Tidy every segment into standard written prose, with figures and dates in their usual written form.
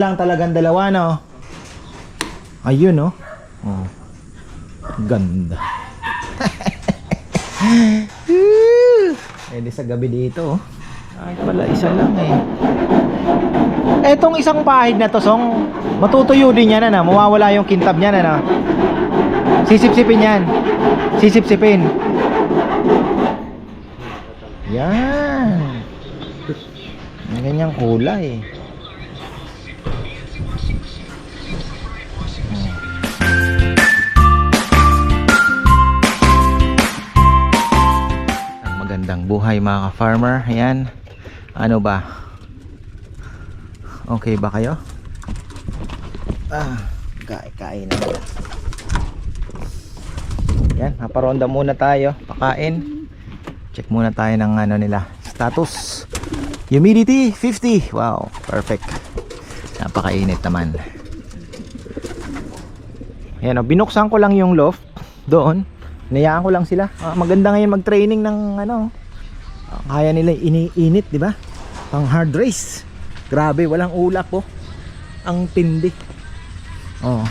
Lang talagang dalawa, no? Ayun, no? Oh. Ganda. Pwede sa gabi dito, oh. Ay pala, isa lang eh. Etong isang pahid na to, Song, matutuyo din yan, ano? Mawawala yung kintab niyan, ano? Sisip-sipin yan. Sisip-sipin. Yan. Ang ganyang kulay. Magandang buhay mga ka-farmer. Ayan. Ano ba? Okay ba kayo? Kain na. Yan, naparonda muna tayo. Pakain. Check muna tayo ng ano nila. Status. Humidity 50. Wow, perfect. Napakainit naman. Ayan, binuksan ko lang yung loft doon. Inayaan ko lang sila. Maganda ngayon mag-training ng ano. Kaya nila iniinit, di ba? Pang hard race. Grabe, walang ulap po. Ang tindi. Oh.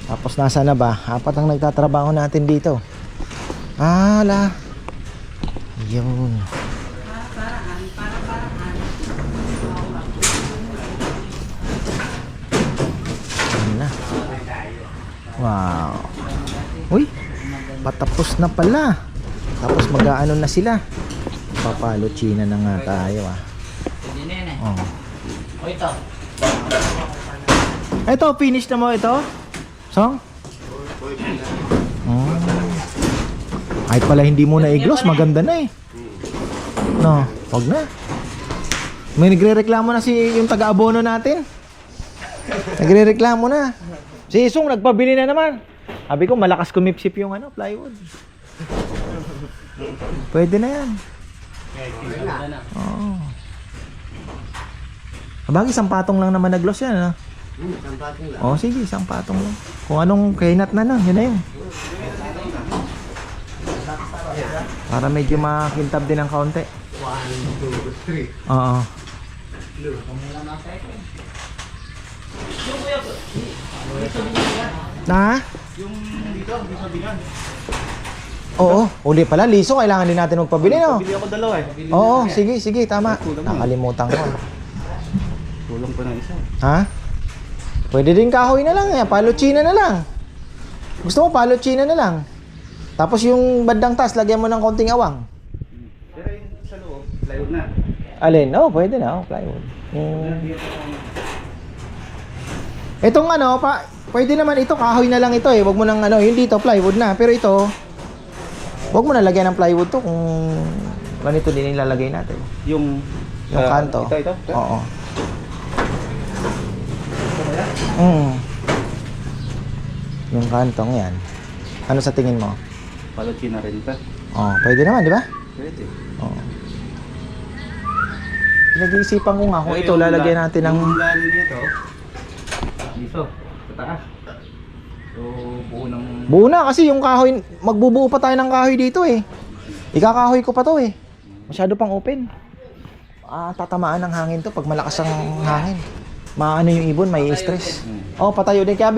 Tapos nasa na ba? 4 ang nagtatrabaho natin dito. Ala. Yun. Ano? Wow. Uy. Patapos na pala. Tapos mag-aano na sila. Papalo China na nga tayo oh. Ito, finish na mo ito? Song? Kahit pala hindi mo na i-gloss, maganda na eh. No, wag na. May nagre-reklamo na yung taga-abono natin. Nagre-reklamo na. Si Song nagpabili na naman. Sabi ko malakas kumipsip yung ano, plywood. Pwede na yan. Oo. Bagay, isang patong lang naman nag-gloss yan, ha? Isang patong lang. Oo, sige, isang patong lang. Kung anong kainat na lang, yun na yun. Para medyo makintab din ng kaunti. 1, 2, 3. Oo. Na? Yung dito, yung sabihan. Oo, uli pala, liso, kailangan din natin magpabili, no? Bili ako dalawa eh. Oo, sige, sige, tama. Nakalimutan ko. Tulong pa ng isa. Ha? Pwede din kahoy na lang, palo China na lang. Gusto mo palo China na lang. Tapos yung bandang taas, lagyan mo ng konting awang. Pero yung sa loob, plywood na. Alin? Oo, pwede na, plywood. Itong ano, pwede naman ito, kahoy na lang ito eh. Wag mo nang ano, yung dito, plywood na. Pero ito, wag mo na lagyan ng plywood to kung ganito din ilalagay natin. Yung Kanto. Ito? Oo. Yung kantong yan. Ano sa tingin mo? Palochina rin pa. Oh, pwede naman, di ba? Pwede. Oo. Pinag-iisipan ko nga kung ito lalagyan natin ng yung dali nito dito, sa taas. So, buo na kasi yung kahoy, magbubuo pa tayo ng kahoy dito eh. Ikakahoy ko pa to eh. Masyado pang open. Tatamaan ng hangin to pag malakas ang hangin. Maano yung ibon, may stress. Oh, patayo din. Kaya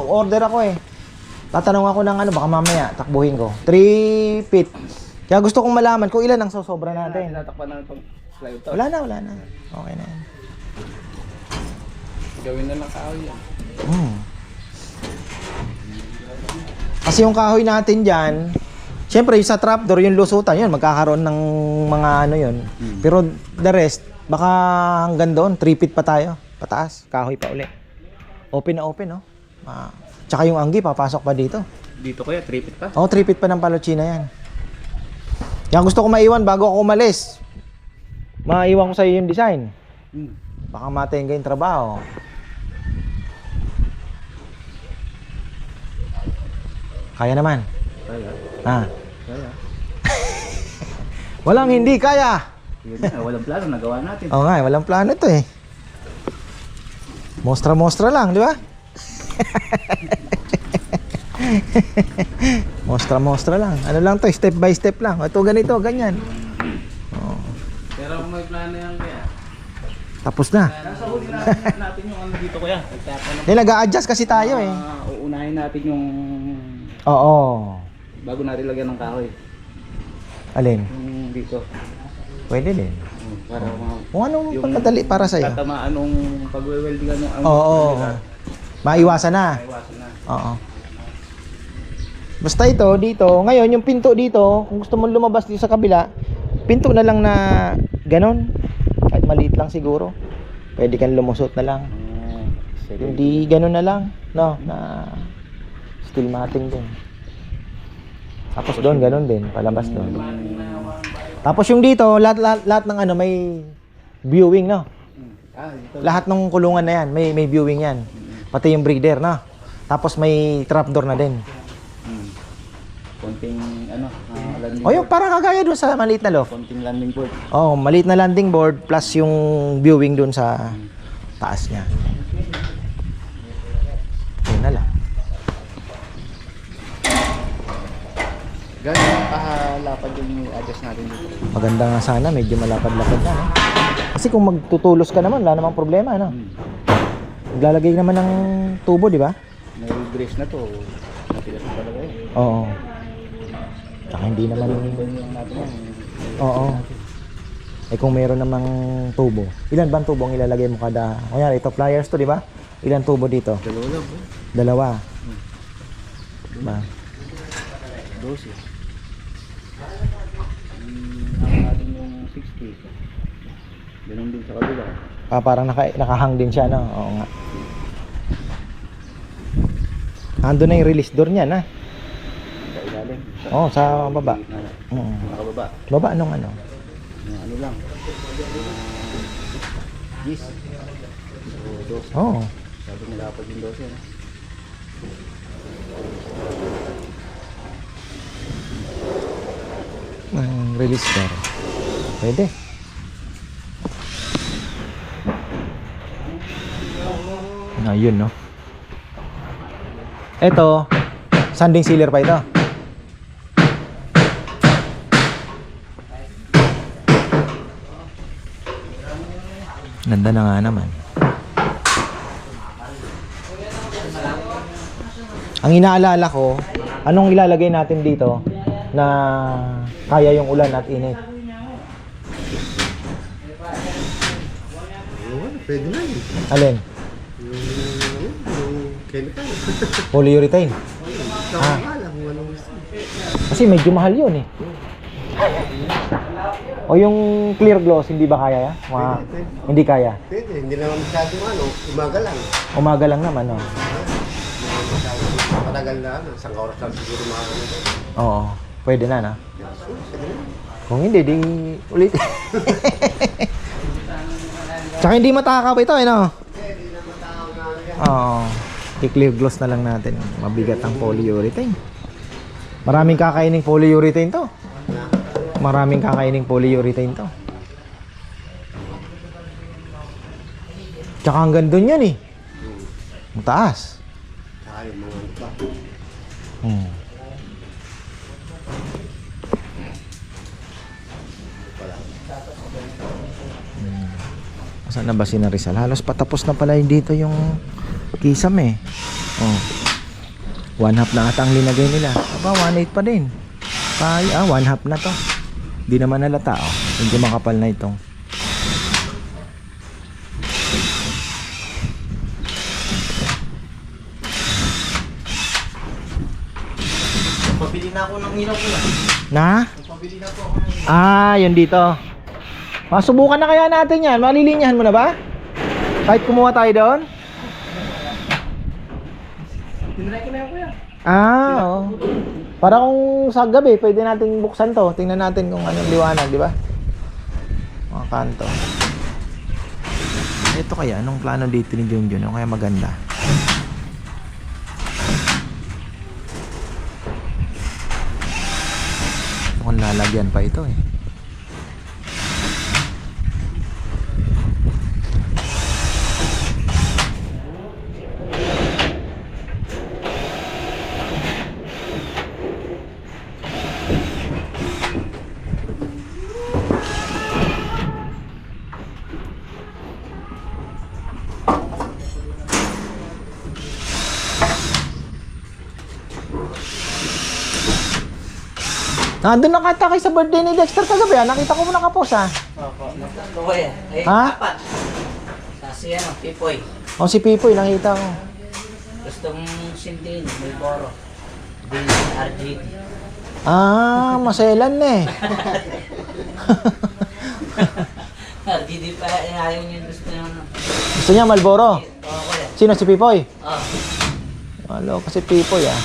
order ako eh. Tatanong ako ng ano, baka mamaya takbuhin ko. 3 feet. Kaya gusto kong malaman kung ilan ang sosobra natin. Tatakpan ng plywood to. Wala na. Okay na yan. Gawin na lang kahoy yan. Kasi yung kahoy natin dyan, syempre yung sa trapdoor, yung lusutan yun, magkakaroon ng mga ano yun. Pero the rest, baka hanggang doon, 3 feet pa tayo. Pataas, kahoy pa uli. Open na open, no? Tsaka yung anggi, papasok pa dito. Dito kaya, 3 feet pa? Oo, 3 feet pa ng palochina yan. Yan gusto ko maiwan bago ako umalis. Maiwan ko sa iyo yung design. Baka matenga yung trabaho. Kaya naman. Kaya. Kaya. Walang hindi kaya. Yun na, walang plano, nagawa natin. Oo nga, walang plano to eh. Mostra-mostra lang, di ba? Mostra-mostra lang. Ano lang to, step by step lang. Ito ganito, ganyan. Pero kung may plano yan kaya. Tapos na. Nasa huli natin yung ano dito kuya. Nag-a-adjust kasi tayo eh. Uunahin natin yung Oo. bago natin lagyan ng kahoy. Alin? Yung dito. Pwede din. Para Kung anong pagkadali para sa'yo. tatamaan nung pag-weldingan nung Oo. Maiwasan na. Iwasan na. Oo. Basta ito, dito, ngayon yung pinto dito, kung gusto mong lumabas dito sa kabila, pinto na lang na ganon. Kahit maliit lang siguro. Pwede kang lumusot na lang. Hindi ganon na lang, no, na steel matting din. Tapos doon ganon din, palabas doon. Tapos yung dito, lahat ng ano may viewing, no. Dito. Lahat ng kulungan na yan, may viewing yan. Pati yung breeder, no. Tapos may trapdoor na din. Konting ano, landing O yung parang kagaya doon sa maliit na loft. konting landing board. Oh, maliit na landing board plus yung viewing doon sa taas niya. Yun na lang. Gano'n kahalapad yung adjust natin dito. Maganda nga sana, medyo malapad-lapad na. No? Kasi kung magtutulos ka naman, wala namang problema, no? Maglalagay naman ng tubo, di ba? May brace na to. Natigas na talaga eh. Oo. Tsaka hindi naman... Yung natin yan. Oo. Eh kung meron namang tubo. Ilan ba ang tubo ang ilalagay mo kada... Kunyari, ito pliers to, di ba? Ilan tubo dito? Dalawa lang po. Dalawa. Diba? 12. Ang natin yung 60. Ganun din sa kabila. Ah, parang nakahang din siya, no? Oo nga. Ando na yung release door niya, na? Sa ilalim. Oo, sa baba. Nakababa. Baba, anong ano? Yung ano lang. Yes. So, 12. Oo. Sabi nila pa din 12. Release door. Pwede. Ayun, no? Ito, sanding sealer pa ito. Ganda na nga naman. Ang inaalala ko, anong ilalagay natin dito na kaya yung ulan at init? Pwede na yun. Alin? Yung chemical. Polyurethane. Nakakala kung anong gusto. Kasi medyo mahal yun eh. O yung clear gloss, hindi ba kaya yan? Pwede. Hindi kaya. Pwede, hindi naman masyadong umaga lang. Umaga lang naman, no? Matagal na, isang oras lang siguro makakano. Oo, pwede na, no? Kung hindi, di ulit. Tsaka hindi matakap ito, eh, no? Oo. I-clear gloss na lang natin. Mabigat ang polyurethane. Maraming kakaining polyurethane to. Maraming kakaining polyurethane to. Tsaka hanggang dun yan, eh. Mataas. Saka yung mga ano pa. Saan na ba si Rizal? Halos patapos na pala dito yung kisam eh. Oh. 1/2 na ata ang linagay nila. Aba, 1/8 pa din. 1/2 na to. Di naman halata, oh. Medyo makapal na itong. Pabili na ako ng ilaw ko na. Na? Pabili na po. Yun dito. Masubukan na kaya natin yan. Malilinyahan mo na ba? Kahit kumuha tayo doon? Tinry ko na yan kuya. Oo. Para kung sa gabi, pwede natin buksan to. Tingnan natin kung anong liwanag, di ba? Mga kanto. Ito kaya, anong plano dito ni Junjun? Ano kaya maganda? Mukhang lalagyan pa ito eh. Nandun nakatakay sa birthday ni Dexter kagabi ah. Nakita ko mo nakapost ah. Opo. Kuya. Eh, Ha? apat. Kasi ano, Pipoy. O si Pipoy, nakita ko. Gustong sindihin, may boro. Din RGD. Ah, maselan na eh. RGD pa, ayaw niya gusto niya ano. Gusto niya Malboro? Oo, kuya. Sino si Pipoy? Oo. Malo kasi Pipoy ah.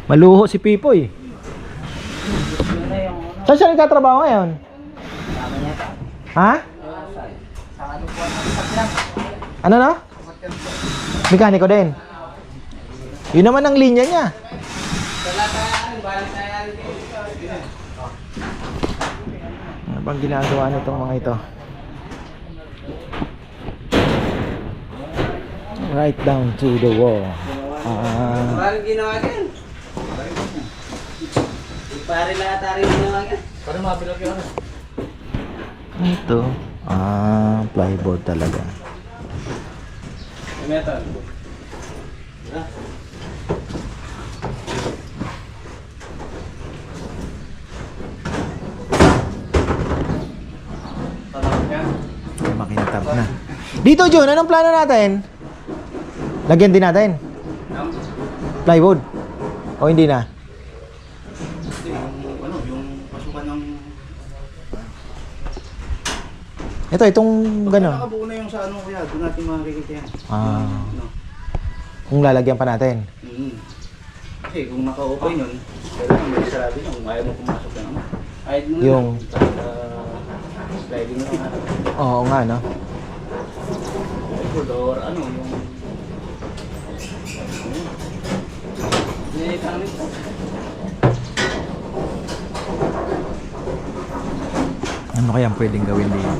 Maluho si Pipoy. Yun na yung ano. Saan siya nagtatrabaho ngayon? Tama niya pa. Ha? Sa ano po ang sakyan? Ano na? Mekaniko din. Yun naman ang linya niya. Ano bang ginagawa nitong mga ito? Right down to the wall. Parang ginawa yan. Pare lahat ari ginawa yan. Parang mabilog yun. Ito. Plyboard talaga. Metal. Makintab na. Dito, Jun, anong plano natin? Lagyan din natin? Plywood? O hindi na? Yung pasukan ng... Ito, itong gano'n. Nakabuo na yung sa ano kuya, doon natin makikita yan. No. Kung lalagyan pa natin. Kasi kung naka-open yun, kailangan may sarado yun. Kung ayaw mo pumasok na naman. Kahit mo Yung... sliding na nga. Oo nga, no? Or ano yung... Ano kaya pwedeng gawin dito?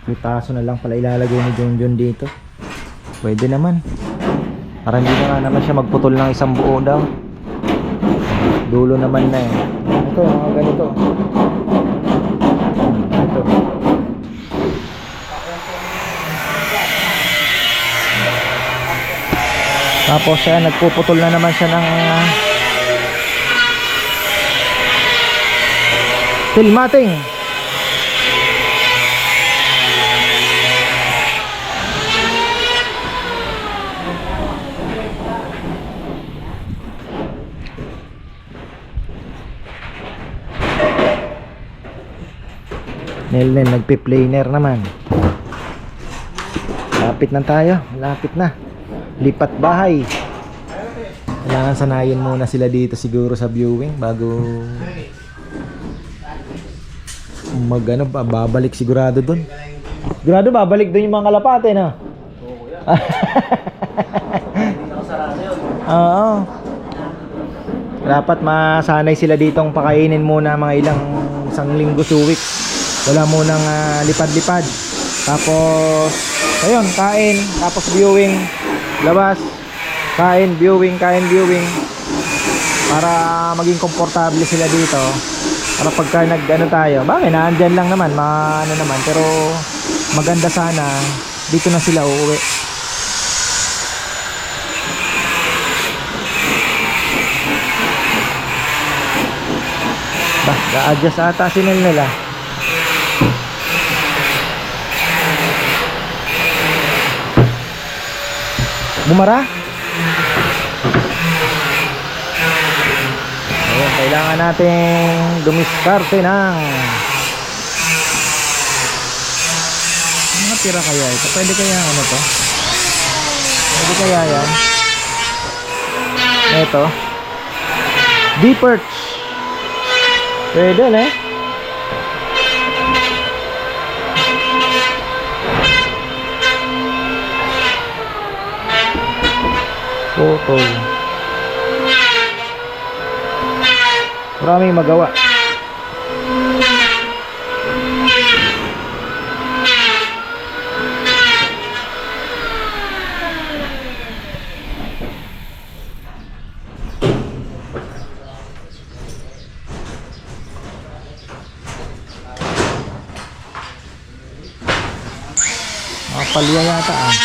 Pitaso na lang pala ilalagay ni John dito. Pwede naman. Para hindi na nga naman siya magputol ng isang buo daw. Dulo naman na eh. Ito, mga ganito. Ito. Tapos siya, nagpuputol na naman siya ng filmating. Nelnen, nagpi-planer naman. Lapit na tayo, lapit na. Lipat bahay. Kailangan sanayin muna sila dito siguro sa viewing bago babalik sigurado dun. Sigurado babalik dun yung mga kalapate na. Oo. Dapat masanay sila ditong pakainin muna mga isang linggo 2 weeks. Wala munang lipad-lipad. Tapos ayun, kain, tapos viewing, labas, kain, viewing, para maging komportable sila dito. Para pagka nag-ano tayo, bakit naandyan lang naman, ano naman, pero maganda sana dito na sila uuwi. Ga-adjust ata si nila. Bumara? Ayun, kailangan natin dumiskarte ng mga tira kaya ito. Pwede kaya ano to? Pwede kaya yan? Ito D-perch. Pwede na eh. Photo. Maraming magawa. palya yata ah.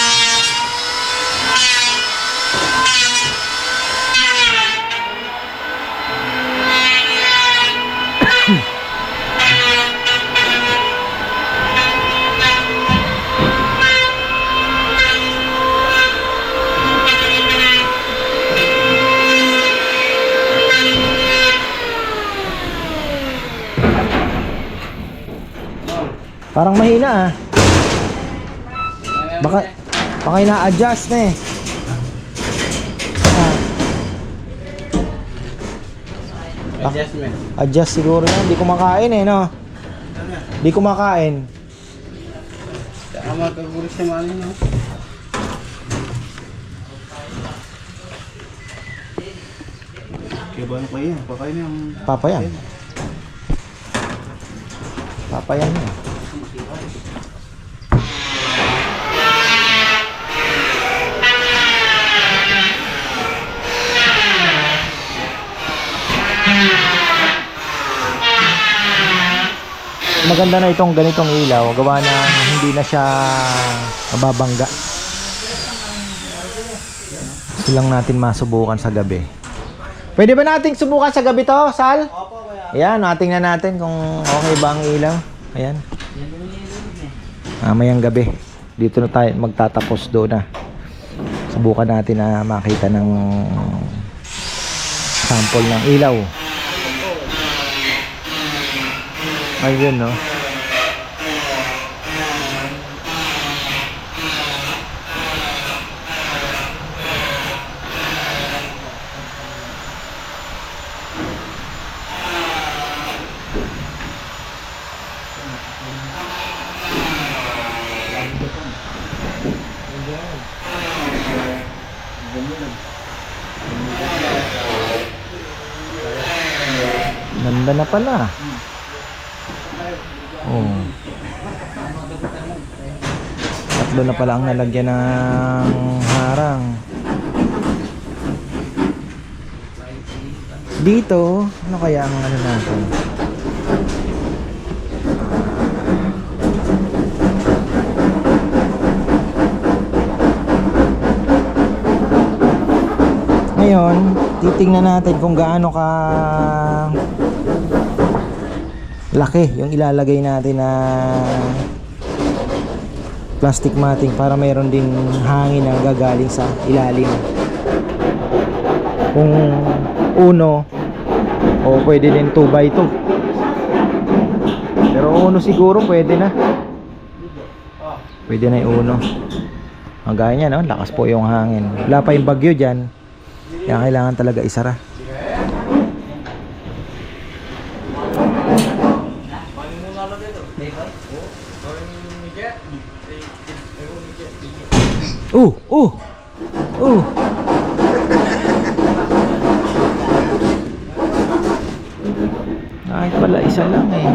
Parang mahina ah. Baka ina-adjust na eh. Ah. Adjustment. Adjust siguro yan. Di kumakain eh, no? Di kumakain. Saka magkagulis sa mali, no? Kaya ba ano kayo? Pakain yung... Papayan. Papayan yun. Maganda na itong ganitong ilaw, gawa na hindi na siya mababangga. Gusto lang natin masubukan sa gabi. Pwede ba nating subukan sa gabi to, Sal? Opo, kuya. Ayan, tingnan natin kung okay ba ang ilaw. Ayan. Mamayang gabi. Dito na tayo magtatapos doon na. Subukan natin na makita ng sample ng ilaw. Ayun, no? Ganda na pala. Oh. Tatlo na pala ang nalagyan ng harang. Dito, ano kaya ang ano natin? Ngayon, titingnan natin kung gaano ka laki yung ilalagay natin na plastic matting para mayroon ding hangin na gagaling sa ilalim. Kung uno o pwede din 2x2, pero uno siguro pwede na yung uno. Ang gaya niya, no? Lakas po yung hangin, wala pa yung bagyo dyan, kaya kailangan talaga isara. Kahit pala isa lang eh.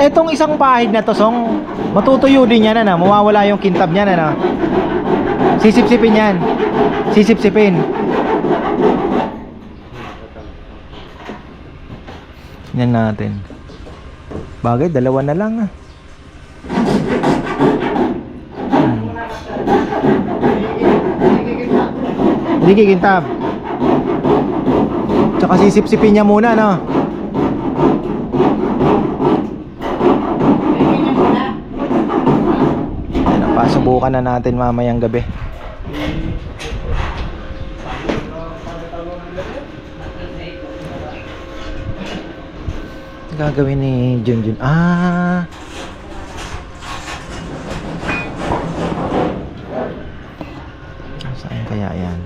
Etong isang pahid na to, Song, matutuyo din yan, ano? Mawawala yung kintab niyan, ano? Sisip-sipin yan. Sisip-sipin. Yan natin. Bagay, dalawa na lang ah. Hindi kikintab. Tsaka sisip-sipin niya muna, no? Yan, pasubukan na natin mamayang gabi. Gagawin ni Junjun. Saan kaya yan?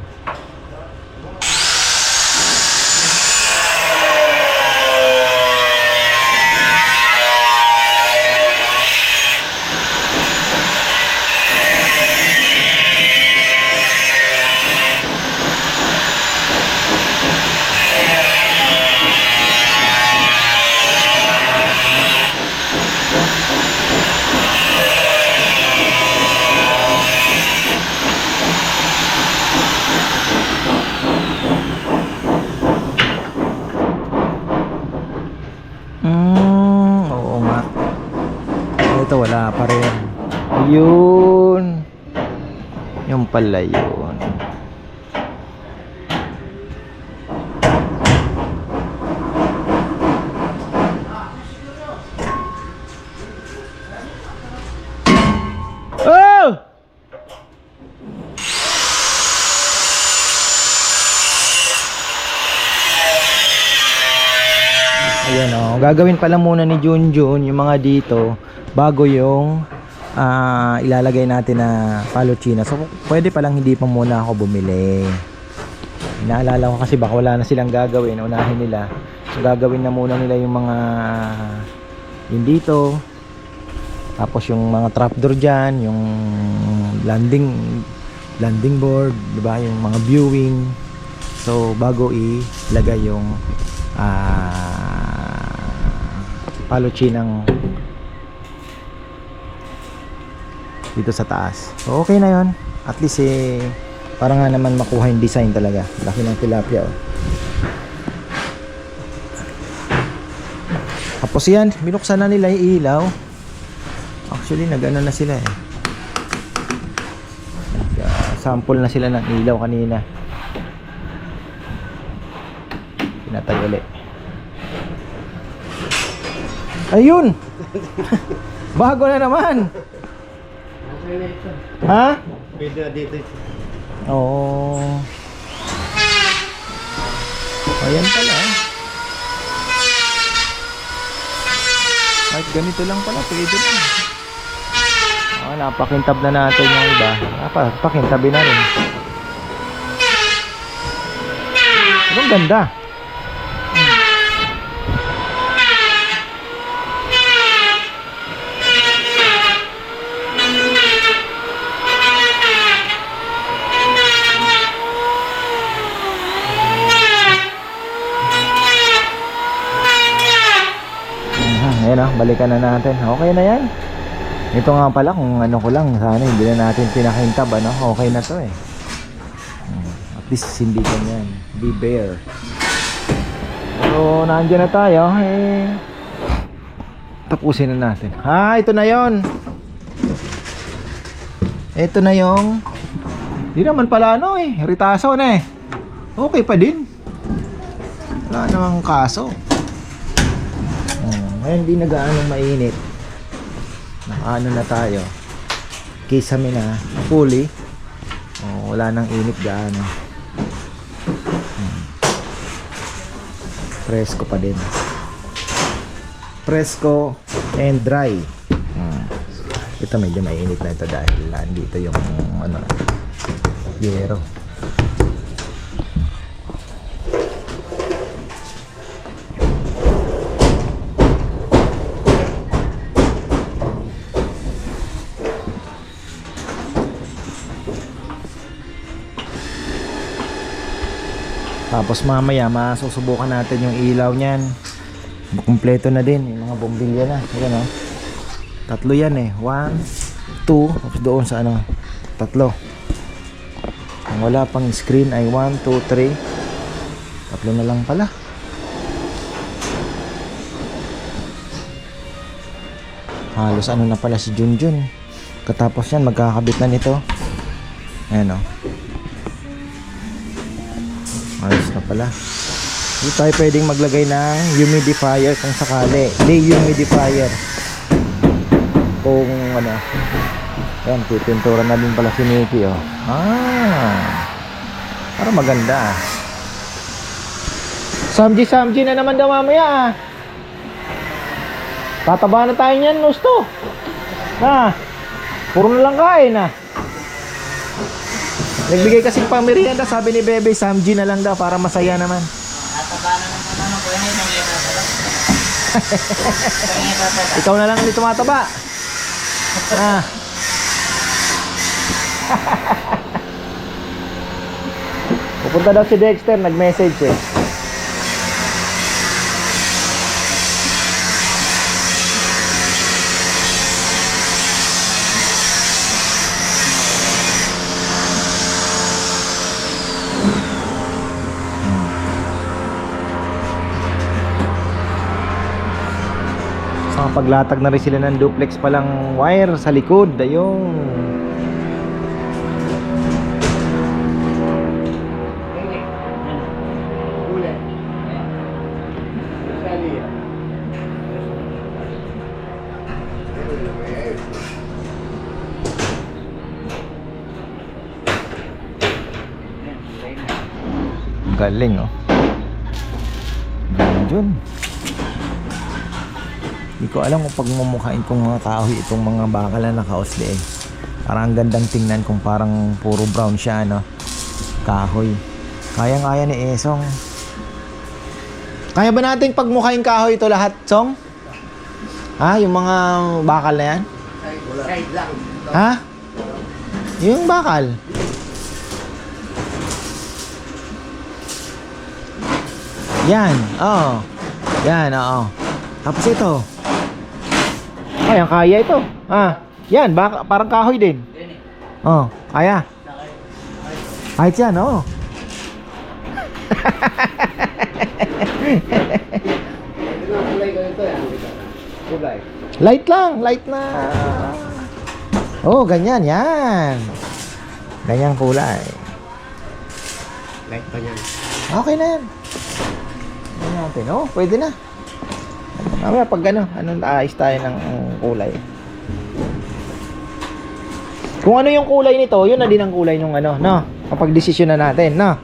Yung pala yun. Oh! Ayan o, gagawin pala muna ni Junjun yung mga dito bago yung ilalagay natin na paluchina. So pwede palang hindi pa muna ako bumili. Inaalala ko kasi baka wala na silang gagawin, unahin nila. So gagawin na muna nila yung mga yung dito. Tapos yung mga trapdoor dyan, yung landing board, diba? Yung mga viewing. So bago ilagay yung paluchinang dito sa taas. So okay na yon. At least para nga naman makuha yung design talaga. Laki ng tilapia oh. Tapos yan, binuksan na nila yung ilaw. Actually nag-ano na sila eh. Sample na sila ng ilaw kanina. Pinatay ulit. Ayun! Bago na naman! Ha? Pwede na dito. Oo. Ayan pala. Kahit ganito lang pala, pwede na. Napakintab na natin yung iba. Pakintabi na rin. Anong ganda? Ayan o, balikan na natin. Okay na yan. Ito nga pala kung ano ko lang, sana hindi na natin pinakintab, ano? Okay na to eh. At least hindi ganyan. Be bare. So, nandiyan na tayo. Tapusin na natin. Ito na yon. Ito na yung di naman pala ano eh. Ritaso na eh. Okay pa din. Wala namang kaso. Ngayon hindi na gaanong mainit. Nakaano na tayo. Kisame na fully. Wala nang init gaano. Presko pa din. Presko and dry. Ito medyo mainit na ito dahil nandito yung ano, yero. Tapos mamaya masusubukan natin yung ilaw niyan. Kumpleto na din yung mga bombilya na. Ayan o. Tatlo yan eh. 1, 2. Tapos doon sa ano. Tatlo. Kung wala pang screen ay 1, 2, 3. Tatlo na lang pala. Halos ano na pala si Junjun. Katapos yan magkakabit na nito. Ayan o. Ayos na pala. Hindi tayo pwedeng maglagay ng humidifier kung sakali. Dehumidifier. Kung ano. Ayan, pipintura na din pala si Nikki oh. Para maganda ah. Samji na naman daw mamaya ah. Tataba na tayo niyan, gusto. Puro na lang kain ah. Nagbigay kasi pang merienda, sabi ni Bebe, Samji na lang daw para masaya naman. Nataba na naman ano, kuya na yung Ikaw na lang hindi tumataba. Pupunta daw si Dexter, nag-message eh. Paglatag na rin sila ng duplex palang wire sa likod. Ayun. Galing oh. Yun. Hindi ko alam kung pagmumukhain kong mga kahoy itong mga bakal na nakausli eh. Parang ang gandang tingnan kung parang puro brown siya, no? Kahoy. Kayang-kaya ni Esong. Kaya ba natin pagmukhain kahoy ito lahat, Song? Ha? Yung mga bakal na yan? Side lang. Ha? Yung bakal. Yan, oo. Yan, oo. Tapos ito. Ay, ang kaya ito. Yan, parang kahoy din. Oh, kaya. Kahit yan, oo. Ito na kulay ko ito yan. Kulay. Light lang, light na. Oh, ganyan, yan. Ganyang kulay. Light pa niyan. Okay na yan. Ganyan natin. Oh, pwede na. Mamaya pag anong ayos tayo ng kulay. Kung ano yung kulay nito, yun na din ang kulay nung no? Kapag desisyon na natin, no?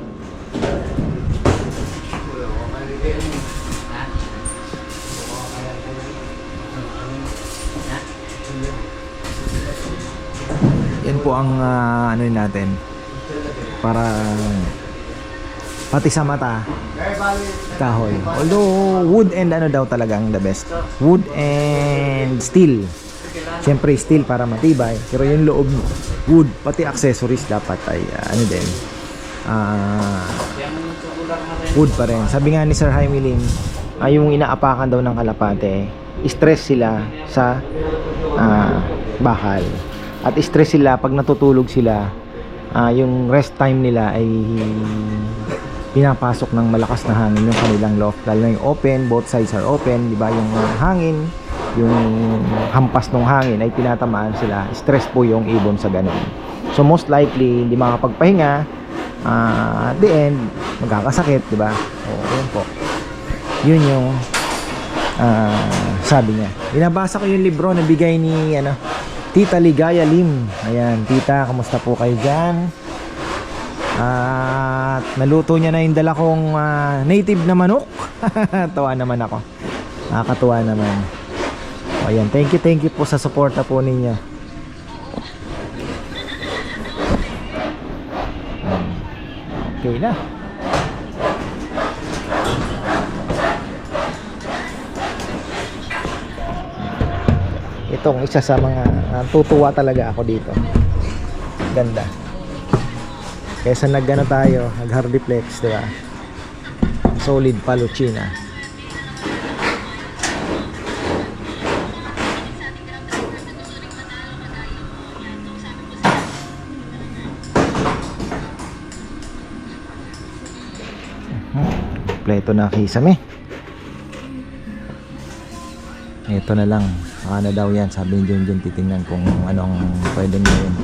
Yan po ang ano natin para pati sa mata kahoy. Although wood and ano daw talagang the best. Wood and steel. Siyempre steel para matibay, pero yung loob wood, pati accessories dapat ay ano din. Wood pa rin. Sabi nga ni Sir Jaime Lim, yung inaapakan daw ng kalapate, stress sila sa bakal. At stress sila pag natutulog sila, yung rest time nila ay pinapasok ng malakas na hangin yung kanilang loft. Lalo na yung open, both sides are open, di ba? Yung hangin, yung hampas ng hangin ay tinatamaan sila. Stress po yung ibon sa ganun. So most likely, hindi makapagpahinga. At the end, magkakasakit, di ba? O, yun po. Yun yung sabi niya. Binabasa ko yung libro na bigay ni Tita Ligaya Lim. Ayan, tita, kamusta po kayo dyan? At naluto niya na yung dala kong native na manok. Tawa naman ako. Nakakatuwa naman. O, ayan, thank you po sa suporta po ninyo. Okay na. Itong isa sa mga tutuwa talaga ako dito. Ganda. Kesa nag-ano tayo, nag-hardiplex, di ba? Solid paluchina. Kompleto na kisame. Ito na lang. Ano daw yan? Sabi ni Junjun, titingnan kung anong pwedeng gawin.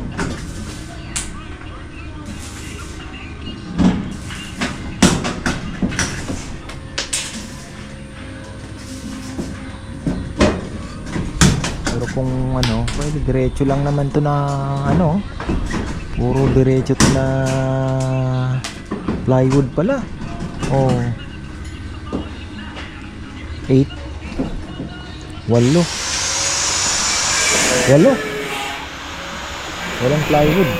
Pero kung pwede diretso lang naman to na puro diretso to na plywood pala. Oh. 8 8 walang plywood.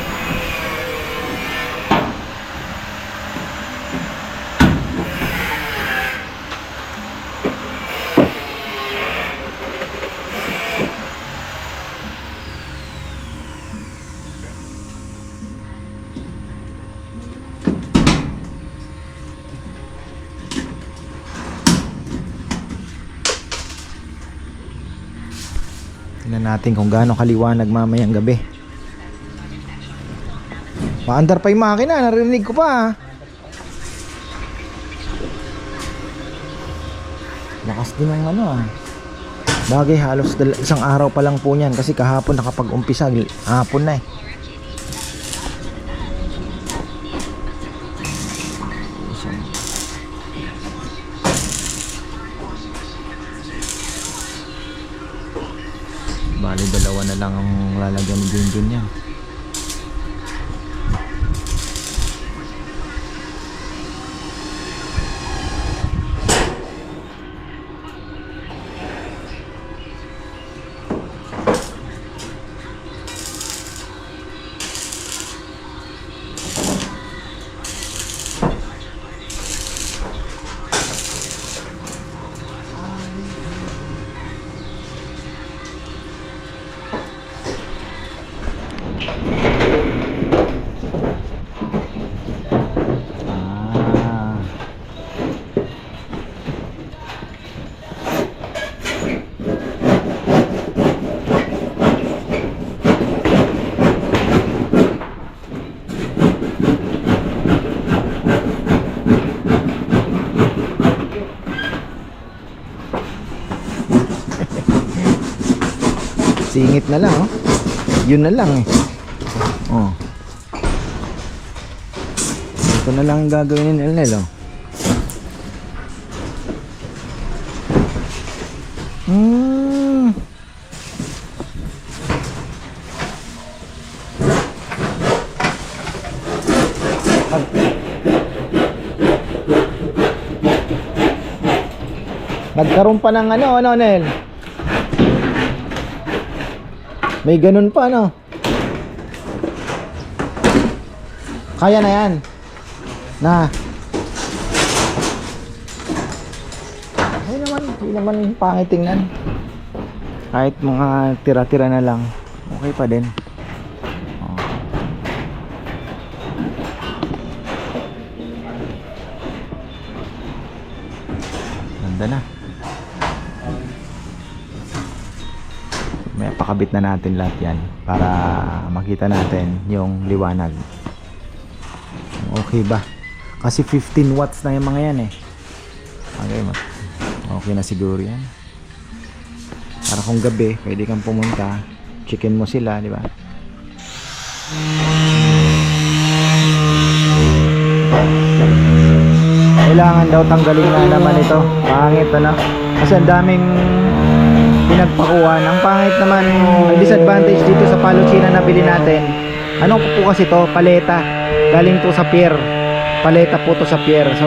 Tingnan natin kung gaano kaliwanag mamayang gabi. Maandar pa yung makina, narinig ko pa. Lakas din ng Bagay halos isang araw pa lang po niyan kasi kahapon nakapag-umpisa, hapon na eh. Bali dalawa na lang ang lalagyan ni Junjun yan. Singit na lang, oh. Yun na lang, eh. Oh. Ito na lang ang gagawin ni Elnel, oh. Nagkaroon pa ng ano, Nel? May ganun pa, ano? Kaya na yan. Na. Hindi naman pangit tingnan. Kahit mga tira-tira na lang, okay pa din. Oh. Ganda na. May pakabit na natin lahat yan para makita natin yung liwanag. Okay ba? Kasi 15 watts na yung mga yan eh. Okay na siguro yan. Para kung gabi, pwede kang pumunta, checkin mo sila, di ba? Kailangan daw tanggalin nga naman ito. Pangit, ano? Kasi ang daming pinagpakuhan. Ang pangit naman, may disadvantage dito sa palo China na bili natin. Ano po kasi to? Paleta. Galing to sa pier. Paleta po to sa pier. So,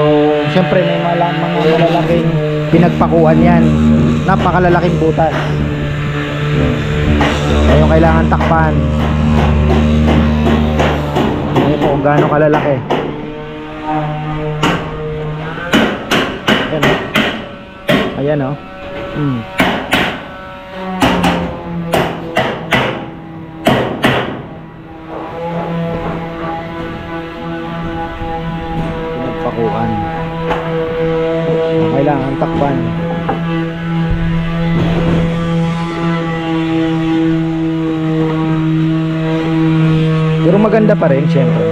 syempre may mga malalaking pinagpakuhan yan. Napakalalaking butas. Ayun, kailangan takpan. Ayun po kung gaano kalalaki. Ayan o. Ayan o. Pinagpakuhan. Kailangan takpan. Pero maganda pa rin, syempre.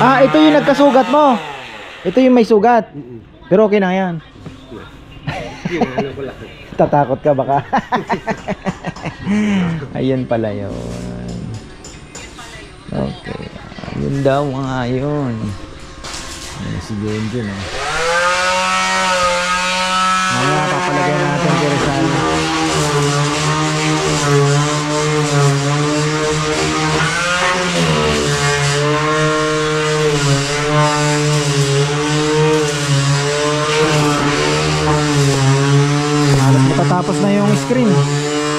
Ah, ito yung nagkasugat mo. Ito yung may sugat. Pero okay na yan. Tatakot ka baka. Ayun pala yun. Okay. Ayun daw mga yun. Ayun si Junjun eh. Mamaya papalagay natin kay Rizal. Matatapos na yung screen.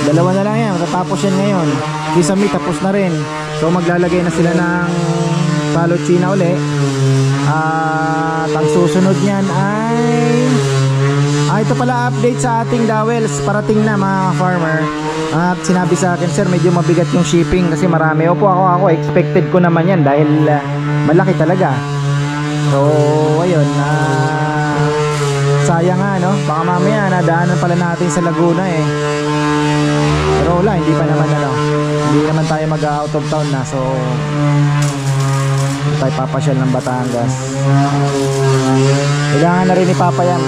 Dalawa na lang yan. Matatapos yan ngayon. Kisame tapos na rin. So maglalagay na sila ng palo China uli. At ang susunod niyan ay ito pala update sa ating dowels. Parating na mga farmer. At sinabi sa akin, sir, medyo mabigat yung shipping kasi marami. Opo, ako expected ko naman yan dahil malaki talaga. So ayun, sayang nga, no? Baka mamaya nadaanan pala natin sa Laguna eh. Pero wala, hindi pa naman hindi naman tayo mag out of town na. So hindi tayo papasyal ng Batangas. Kailangan na rin ni Papa yan.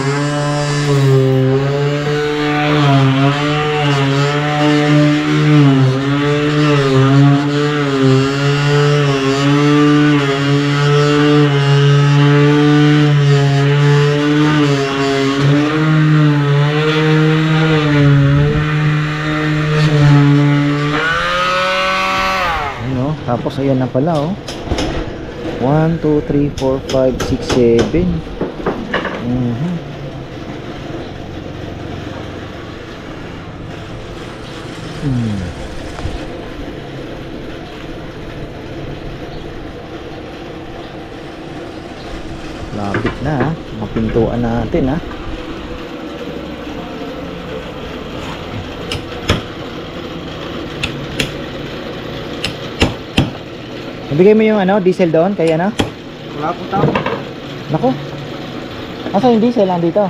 Tapos ayan na pala oh. 1, 2, 3, 4, 5, 6, 7. Lapit na mapintuan natin ha. Nabigay mo yung diesel doon kaya Wala po tao. Naku. Asa yung diesel lang dito?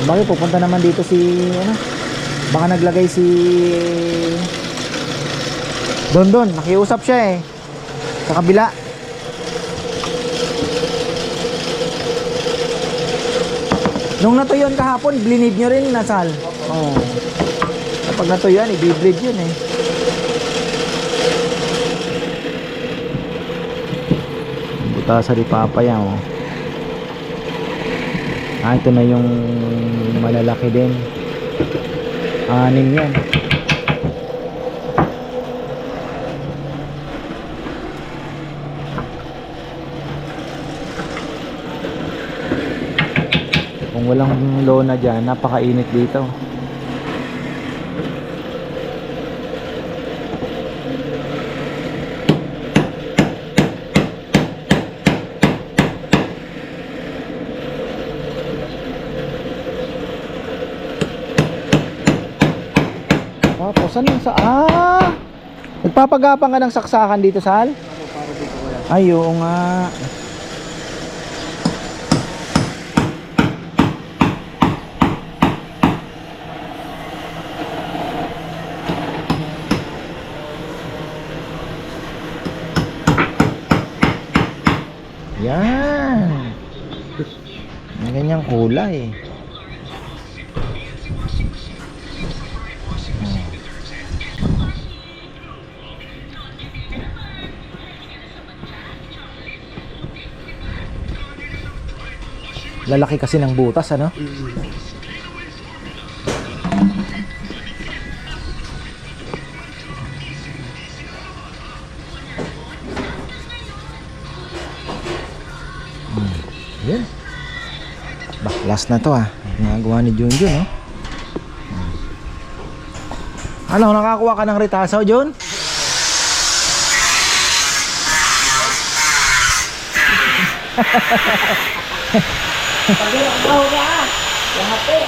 Bakit pupunta naman dito si ano? Baka naglagay si Don, nakiusap siya eh. Sa kabila. Nung natuyuan kahapon, blinid nyo rin nasal. Oo. Kapag natuyuan, i-bleed yun eh. Buta sa Papa yan oh. Ah, ito na yung malalaki din. 6 yan. Kung walang lona dyan, napakainit dito. Tapos ano sa nagpapagapang ka ng saksakan dito, Sal? Ay, oo nga. Yan. May ganyang kulay. Lalaki kasi ng butas, ano? Yan. Bah, last na to nagawa ni Junjun, no? Ano, nakakuha ka ng ritasaw, Jun? Pag-ilaw ka! Lahat eh!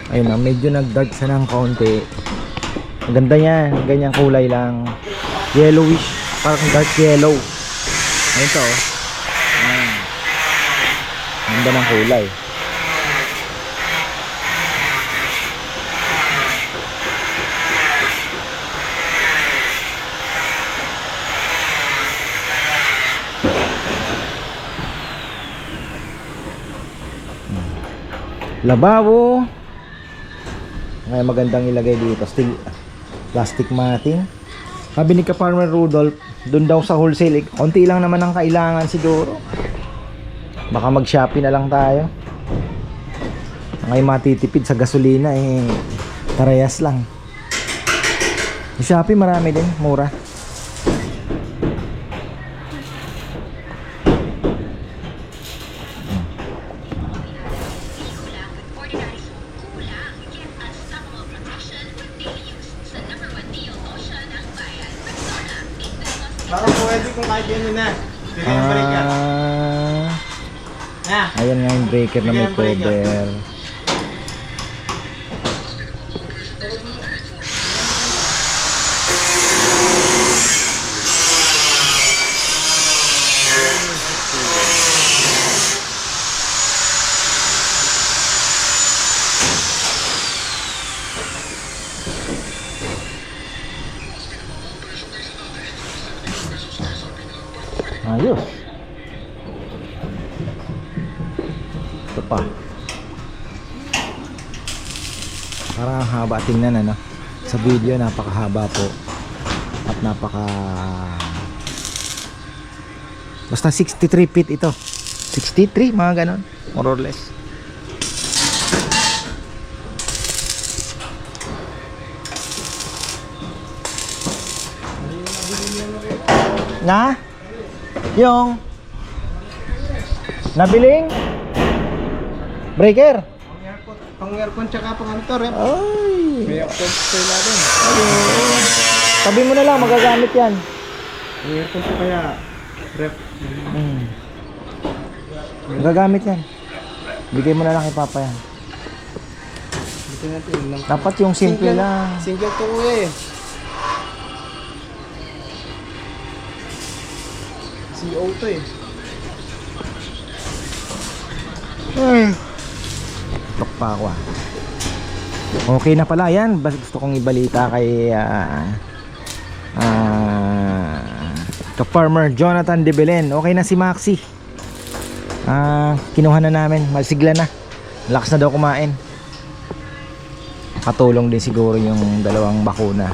Ayun na, medyo nag-dark sa ng kaunti. Maganda yan, ganyang kulay lang. Yellowish, parang dark yellow. Ayun to, ayan. Ganda ng kulay. Lababo. Ngayon magandang ilagay dito, steel plastic matting. Sabi ni Ka-Farmer Rudolph, doon daw sa wholesale, konti lang naman ang kailangan siguro. Baka mag-Shopee na lang tayo. Ngayon matitipid sa gasolina parehas lang. Sa Shopee marami din, mura. Baka pwede kung kahit yun na. Bigyan yung breaker. Ayan nga yung breaker na may cover. Ayos. Ito pa. Parang ang haba tingnan, ano? Sa video napakahaba po. At basta 63 feet ito. 63, mga ganon. More or less. Na? Yung nabiling breaker. Pang aircon tsaka pang ano to, rep. Ay. May aircon sa ilalim. Ayun. Tabi mo na lang, magagamit yan. May aircon to kaya rep. Magagamit yan. Bigay mo na lang kay Papa yan. Dito natin yun lang. Dapat yung simple lang. Single to kuya eh. CO to eh. Tok pa ako ah. Okay na pala yan. Gusto kong ibalita kay ka-farmer Jonathan De Belen. Okay na si Maxi. Kinuha na namin. Masigla na. Lakas na daw kumain. Katulong din siguro yung dalawang bakuna.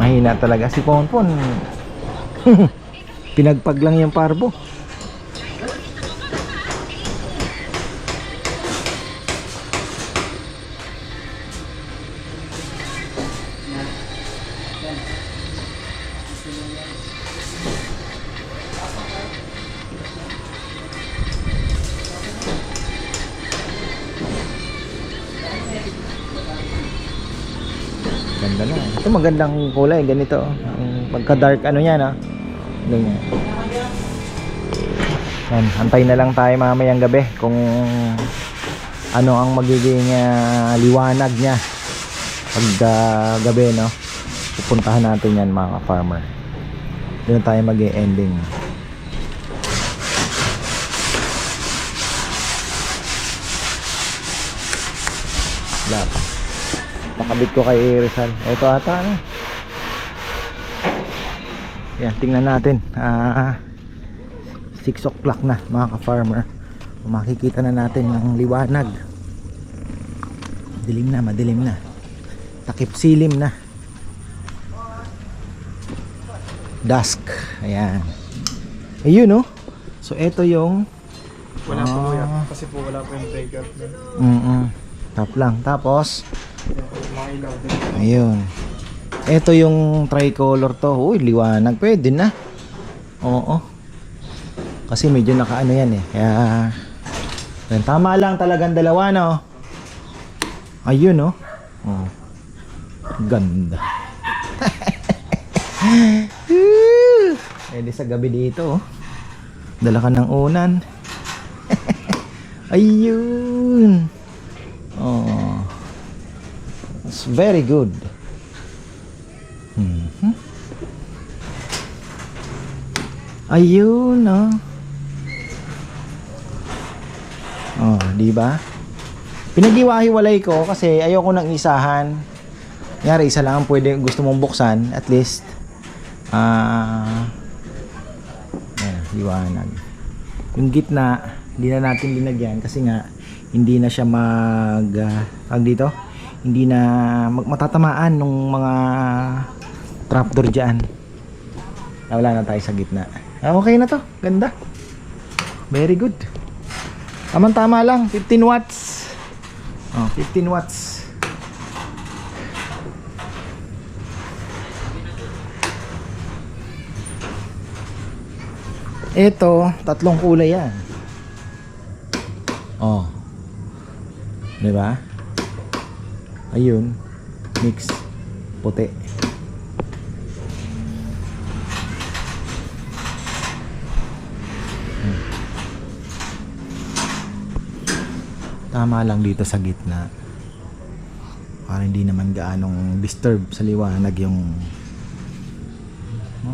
Mahina talaga si Ponpon. Pinagpag lang yung parbo. Ganda na. Ito magandang kulay, ganito. Ang pagka-dark ano niya, no? Ganyan. Yan, antay na lang tayo mamayang gabi kung ano ang magiging liwanag niya pag gabi, no? Pupuntahan natin yan mga farmer. Doon tayo mag-e-ending. Wala pa. Nakabit ko kay Rizal. Ito ata ano. Yan, tingnan natin. 6 o'clock na mga ka-farmer. Makikita na natin ng liwanag. Dilim na, madilim na. Takip silim na. Dusk. Ayan. Ayun no. So ito yung Wala po kuya. Kasi po wala po yung breakout. Tap lang. Tapos Mga ilaw din. ayun. Ito yung tricolor to. Uy, liwanag. Pwede na. Oo. Kasi medyo nakaano yan eh. Kaya yan, tama lang talagang dalawa no. Ayun no. Oh. Ganda. Pwede sa gabi dito oh. Dala ka ng unan. Ayun. Oh. It's very good. Ayun, no. Oh, di ba? Pinag-iwa-hiwalay ko kasi ayoko nang isahan. Kunyari, isa lang ang pwede gusto mong buksan, at least liwanag. Yung gitna, hindi na natin linagyan kasi nga hindi na siya dito, hindi na matatamaan nung mga trapdoor dyan. Wala na tayo sa gitna. Okay na to, ganda. Very good. Tama-tama lang, 15 watts. Oh, 15 watts. Ito, tatlong kulay yan. Oh. 'Di ba? Ayun, mix puti. Tama lang dito sa gitna. Para hindi naman gaanong disturb sa liwanag yung.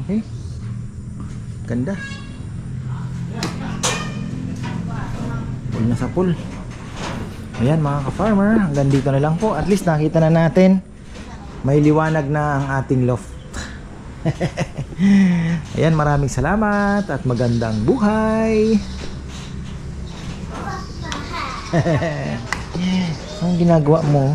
Okay. Ganda. Pool na sa pool. Ayan mga ka-farmer, hanggang dito na lang po. At least nakita na natin may liwanag na ang ating loft. Ayan, maraming salamat at magandang buhay. Ang ginagawa mo?